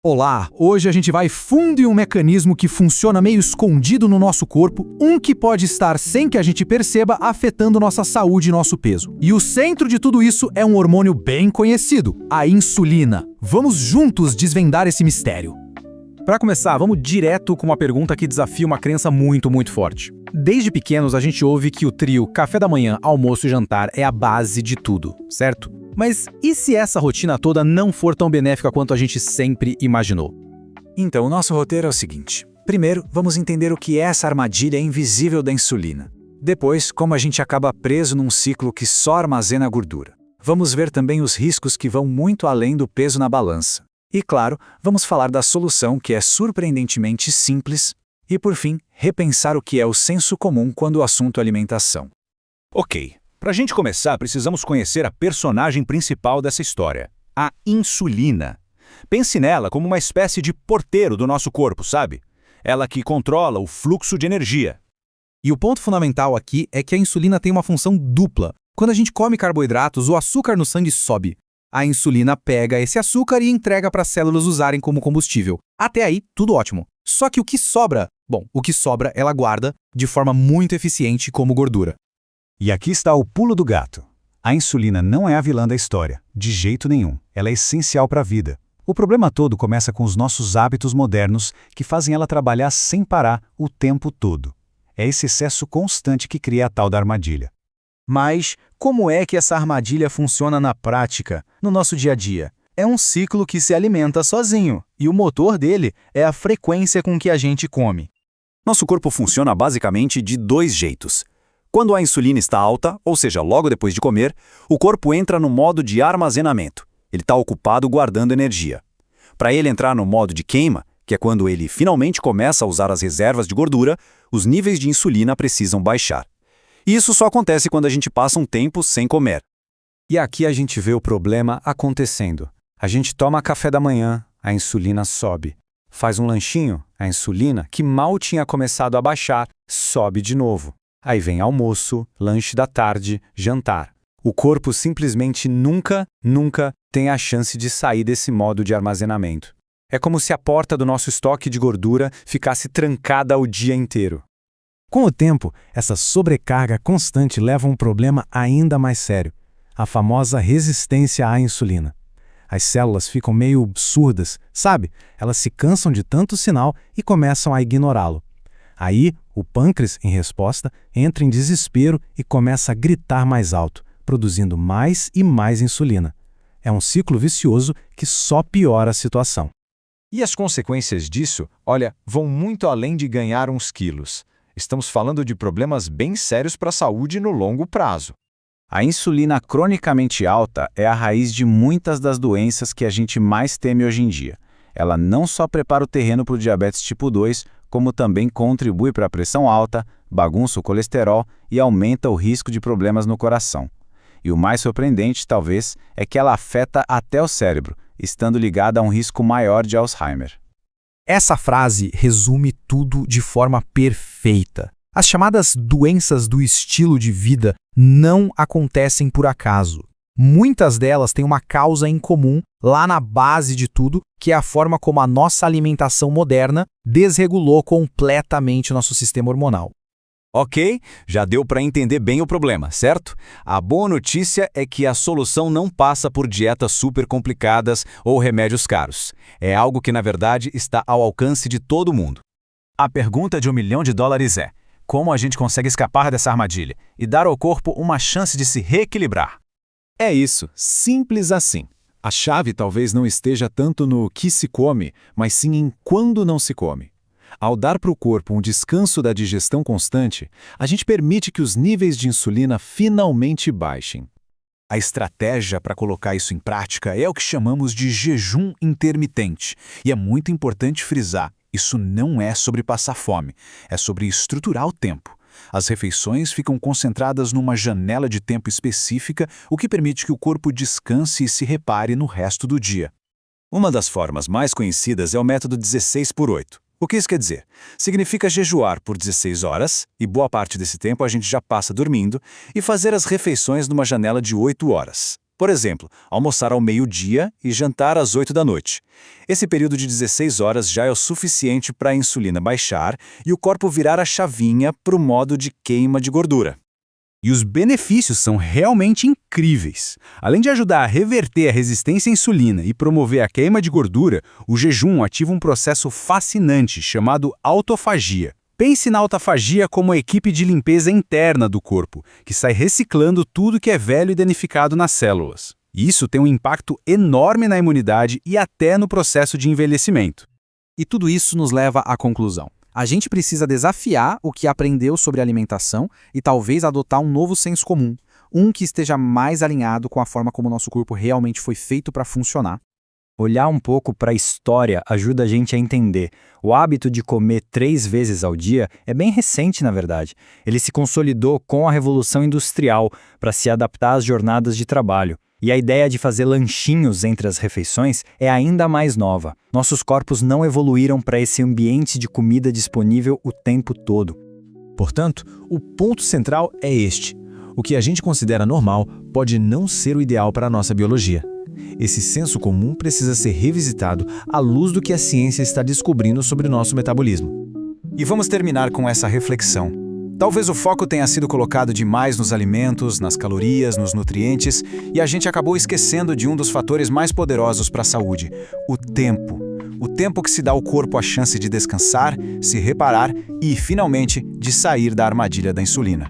Olá, hoje a gente vai fundo em um mecanismo que funciona meio escondido no nosso corpo, um que pode estar sem que a gente perceba afetando nossa saúde e nosso peso. E o centro de tudo isso é um hormônio bem conhecido, a insulina. Vamos juntos desvendar esse mistério. Para começar, vamos direto com uma pergunta que desafia uma crença muito forte. Desde pequenos a gente ouve que o trio café da manhã, almoço e jantar é a base de tudo, certo? Mas e se essa rotina toda não for tão benéfica quanto a gente sempre imaginou? Então, o nosso roteiro é o seguinte. Primeiro, vamos entender o que é essa armadilha invisível da insulina. Depois, como a gente acaba preso num ciclo que só armazena gordura. Vamos ver também os riscos que vão muito além do peso na balança. E claro, vamos falar da solução que é surpreendentemente simples. E por fim, repensar o que é o senso comum quando o assunto é alimentação. Ok, para a gente começar, precisamos conhecer a personagem principal dessa história, a insulina. Pense nela como uma espécie de porteiro do nosso corpo, sabe? Ela que controla o fluxo de energia. E o ponto fundamental aqui é que a insulina tem uma função dupla. Quando a gente come carboidratos, o açúcar no sangue sobe. A insulina pega esse açúcar e entrega para as células usarem como combustível. Até aí, tudo ótimo. Só que o que sobra? Bom, o que sobra ela guarda de forma muito eficiente como gordura. E aqui está o pulo do gato. A insulina não é a vilã da história, de jeito nenhum. Ela é essencial para a vida. O problema todo começa com os nossos hábitos modernos que fazem ela trabalhar sem parar o tempo todo. É esse excesso constante que cria a tal da armadilha. Mas como é que essa armadilha funciona na prática, no nosso dia a dia? É um ciclo que se alimenta sozinho, e o motor dele é a frequência com que a gente come. Nosso corpo funciona basicamente de dois jeitos. Quando a insulina está alta, ou seja, logo depois de comer, o corpo entra no modo de armazenamento. Ele está ocupado guardando energia. Para ele entrar no modo de queima, que é quando ele finalmente começa a usar as reservas de gordura, os níveis de insulina precisam baixar. E isso só acontece quando a gente passa um tempo sem comer. E aqui a gente vê o problema acontecendo. A gente toma café da manhã, a insulina sobe. Faz um lanchinho, a insulina, que mal tinha começado a baixar, sobe de novo. Aí vem almoço, lanche da tarde, jantar. O corpo simplesmente nunca tem a chance de sair desse modo de armazenamento. É como se a porta do nosso estoque de gordura ficasse trancada o dia inteiro. Com o tempo, essa sobrecarga constante leva a um problema ainda mais sério, a famosa resistência à insulina. As células ficam meio surdas, sabe? Elas se cansam de tanto sinal e começam a ignorá-lo. Aí, o pâncreas, em resposta, entra em desespero e começa a gritar mais alto, produzindo mais e mais insulina. É um ciclo vicioso que só piora a situação. E as consequências disso, olha, vão muito além de ganhar uns quilos. Estamos falando de problemas bem sérios para a saúde no longo prazo. A insulina cronicamente alta é a raiz de muitas das doenças que a gente mais teme hoje em dia. Ela não só prepara o terreno para o diabetes tipo 2, como também contribui para a pressão alta, bagunça o colesterol e aumenta o risco de problemas no coração. E o mais surpreendente, talvez, é que ela afeta até o cérebro, estando ligada a um risco maior de Alzheimer. Essa frase resume tudo de forma perfeita. As chamadas doenças do estilo de vida não acontecem por acaso. Muitas delas têm uma causa em comum lá na base de tudo, que é a forma como a nossa alimentação moderna desregulou completamente o nosso sistema hormonal. Ok, já deu para entender bem o problema, certo? A boa notícia é que a solução não passa por dietas super complicadas ou remédios caros. É algo que, na verdade, está ao alcance de todo mundo. A pergunta de $1 milhão é: como a gente consegue escapar dessa armadilha e dar ao corpo uma chance de se reequilibrar? É isso, simples assim. A chave talvez não esteja tanto no que se come, mas sim em quando não se come. Ao dar para o corpo um descanso da digestão constante, a gente permite que os níveis de insulina finalmente baixem. A estratégia para colocar isso em prática é o que chamamos de jejum intermitente. E é muito importante frisar, isso não é sobre passar fome, é sobre estruturar o tempo. As refeições ficam concentradas numa janela de tempo específica, o que permite que o corpo descanse e se repare no resto do dia. Uma das formas mais conhecidas é o método 16/8. O que isso quer dizer? Significa jejuar por 16 horas, e boa parte desse tempo a gente já passa dormindo, e fazer as refeições numa janela de 8 horas. Por exemplo, almoçar ao meio-dia e jantar às 8 da noite. Esse período de 16 horas já é o suficiente para a insulina baixar e o corpo virar a chavinha para o modo de queima de gordura. E os benefícios são realmente incríveis. Além de ajudar a reverter a resistência à insulina e promover a queima de gordura, o jejum ativa um processo fascinante chamado autofagia. Pense na autofagia como a equipe de limpeza interna do corpo, que sai reciclando tudo que é velho e danificado nas células. E isso tem um impacto enorme na imunidade e até no processo de envelhecimento. E tudo isso nos leva à conclusão. A gente precisa desafiar o que aprendeu sobre alimentação e talvez adotar um novo senso comum, um que esteja mais alinhado com a forma como o nosso corpo realmente foi feito para funcionar. Olhar um pouco para a história ajuda a gente a entender. O hábito de comer 3 vezes ao dia é bem recente, na verdade. Ele se consolidou com a Revolução Industrial para se adaptar às jornadas de trabalho. E a ideia de fazer lanchinhos entre as refeições é ainda mais nova. Nossos corpos não evoluíram para esse ambiente de comida disponível o tempo todo. Portanto, o ponto central é este. O que a gente considera normal pode não ser o ideal para a nossa biologia. Esse senso comum precisa ser revisitado à luz do que a ciência está descobrindo sobre o nosso metabolismo. E vamos terminar com essa reflexão. Talvez o foco tenha sido colocado demais nos alimentos, nas calorias, nos nutrientes, e a gente acabou esquecendo de um dos fatores mais poderosos para a saúde: o tempo. O tempo que se dá ao corpo a chance de descansar, se reparar e, finalmente, de sair da armadilha da insulina.